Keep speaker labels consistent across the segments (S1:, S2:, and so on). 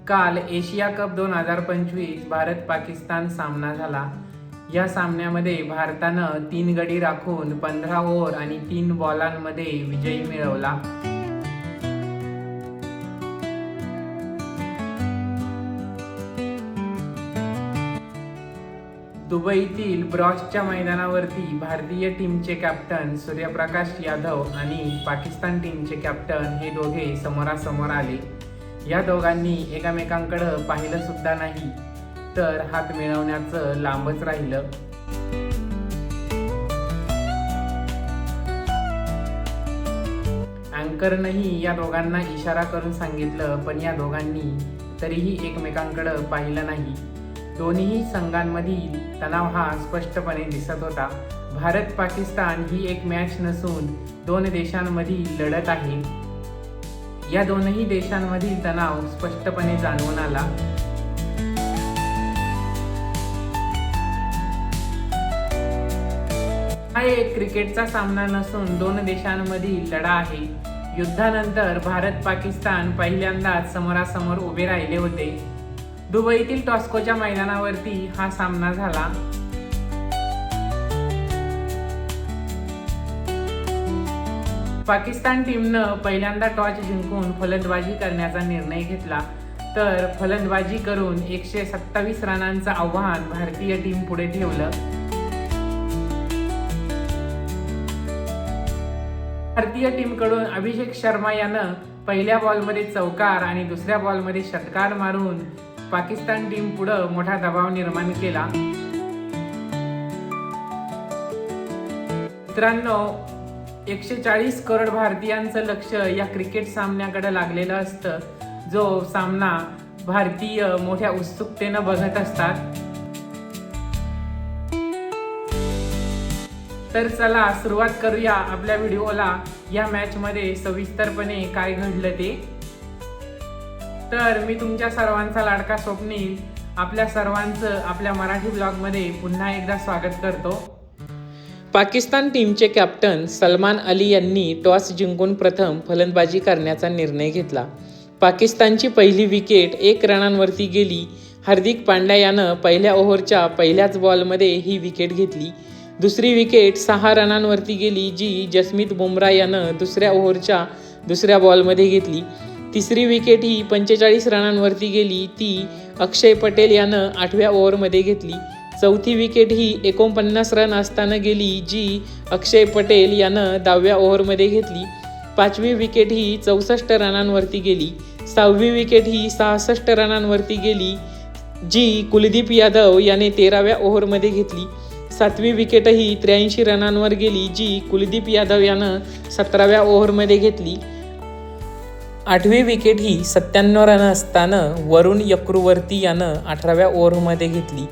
S1: काल Asia cup 2025 Bharat Pakistan सामना झाला। या सामन्यामध्ये भारतानं 3 गडी राखून 15 ओव्हर आणि 3 बॉलांमध्ये विजय मिळवला। दुबईतील ब्रॉस्टच्या मैदानावरती भारतीय टीमचे कॅप्टन सूर्यप्रकाश यादव आणि पाकिस्तान टीमचे कॅप्टन हे दोघे समोरासमोर आले। या दोघांनी एकमेकांकडे पाहिलं सुद्धा नाही तर हात मिळवण्याचं लांबच राहिलं। अँकरनंही या दोघांना इशारा करून सांगितलं, पण या दोघांनी तरीही एकमेकांकडे पाहिलं नाही। दोन्ही संघांमधील तणाव हा स्पष्टपणे दिसत होता। भारत पाकिस्तान ही एक मॅच नसून 2 देशांमधील लढत आहे। या दोनही देशांमधील तणाव स्पष्टपणे जाणवून आला। हा एक क्रिकेटचा सामना नसून 2 देशांमधील लढा आहे। युद्धानंतर भारत पाकिस्तान पहिल्यांदाच समोरासमोर उभे राहिले होते। दुबईतील टॉस्कोच्या मैदानावरती हा सामना झाला। पाकिस्तान टीमनं पहिल्यांदा टॉस जिंकून फलंदाजी करण्याचा निर्णय घेतला, तर फलंदाजी करून 127 रनांचं आव्हान भारतीय टीम पुढे ठेवलं। भारतीय टीमकडून अभिषेक शर्मा यानं पहिल्या बॉलमध्ये चौकार आणि दुसऱ्या बॉलमध्ये षटकार मारून पाकिस्तान टीम पुढे मोठा दबाव निर्माण केला। मित्रांनो, 140 करोड भारतीयांचं लक्ष या क्रिकेट सामन्याकडे लागलेलं असतं, जो सामना भारतीय मोठ्या उत्सुकतेनं बघत असतात। तर चला सुरुवात करूया आपल्या व्हिडिओला या मॅचमध्ये सविस्तरपणे काय घडलं ते। तर मी तुमच्या सर्वांचा लाडका स्वप्नील आपल्या सर्वांचं आपल्या मराठी ब्लॉगमध्ये पुन्हा एकदा स्वागत करतो। पाकिस्तान टीमचे कॅप्टन सलमान अली यांनी टॉस जिंकून प्रथम फलंदाजी करण्याचा निर्णय घेतला। पाकिस्तानची पहिली विकेट 1 रनांवरती गेली। हार्दिक पांड्या यानं पहिल्या ओव्हरच्या पहिल्याच बॉलमध्ये ही विकेट घेतली। दुसरी विकेट 6 रनांवरती गेली, जी जसप्रीत बुमराह यानं दुसऱ्या ओव्हरच्या दुसऱ्या बॉलमध्ये घेतली। तिसरी विकेट ही 45 रनांवरती गेली, ती अक्षय पटेल यानं 8व्या ओव्हरमध्ये घेतली। चौथी विकेट ही 49 रन असताना गेली, जी अक्षय पटेल यानं 10व्या ओव्हरमध्ये घेतली। 5वी विकेट ही 64 रनांवरती गेली। 6वी विकेट ही 66 रनांवरती गेली, जी कुलदीप यादव याने 13व्या ओव्हरमध्ये घेतली। 7वी विकेट ही 83 रनांवर गेली, जी कुलदीप यादव यानं 17व्या ओव्हरमध्ये घेतली। 8वी विकेट ही 97 रन असताना वरुण चक्रवर्ती यानं 18व्या ओव्हरमध्ये घेतली।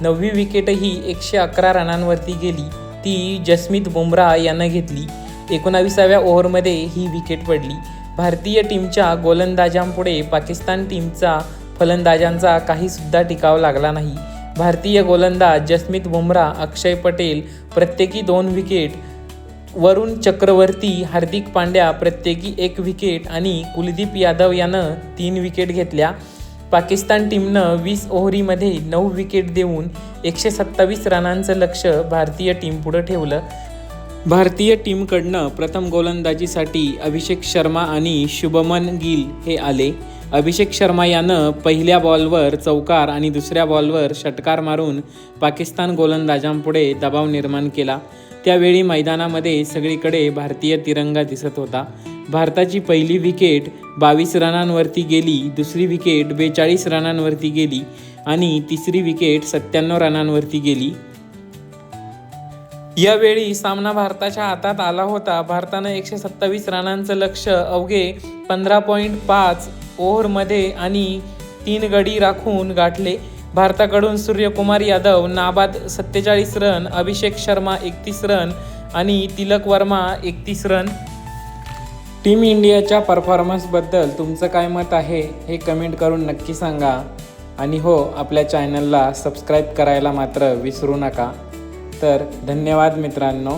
S1: 9वी विकेट ही 111 रनांवरती गेली, ती जसप्रीत बुमराह यानं घेतली। 19व्या ओव्हरमध्ये ही विकेट पडली। भारतीय टीमच्या गोलंदाजांपुढे पाकिस्तान टीमचा फलंदाजांचा काही सुद्धा टिकाव लागला नाही। भारतीय गोलंदाज जसप्रीत बुमराह, अक्षय पटेल प्रत्येकी 2 विकेट, वरुण चक्रवर्ती, हार्दिक पांड्या प्रत्येकी 1 विकेट आणि कुलदीप यादव यानं 3 विकेट घेतल्या। पाकिस्तान टीमनं 20 ओव्हरीमध्ये 9 विकेट देऊन 127 रनांचं लक्ष भारतीय टीमपुढे ठेवलं। भारतीय टीमकडनं प्रथम गोलंदाजीसाठी अभिषेक शर्मा आणि शुभमन गिल हे आले। अभिषेक शर्मा यानं पहिल्या बॉलवर चौकार आणि दुसऱ्या बॉलवर षटकार मारून पाकिस्तान गोलंदाजांपुढे दबाव निर्माण केला। त्यावेळी मैदानामध्ये सगळीकडे भारतीय तिरंगा दिसत होता। भारताची पहिली विकेट 22 रनांवरती गेली, दुसरी विकेट 42 रनांवरती गेली आणि तिसरी विकेट 97 रनांवरती गेली। यावेळी सामना भारताच्या हातात आला होता। भारतानं 127 रनांचं लक्ष अवघे 15.5 ओव्हरमध्ये आणि 3 गडी राखून गाठले। भारताकडून सूर्यकुमार यादव नाबाद 47 रन, अभिषेक शर्मा 31 रन आणि तिलक वर्मा 31 रन। टीम इंडियाच्या परफॉर्मन्सबद्दल तुमचं काय मत आहे हे कमेंट करून नक्की सांगा। आणि हो, आपल्या चॅनलला सबस्क्राईब करायला मात्र विसरू नका। तर धन्यवाद मित्रांनो।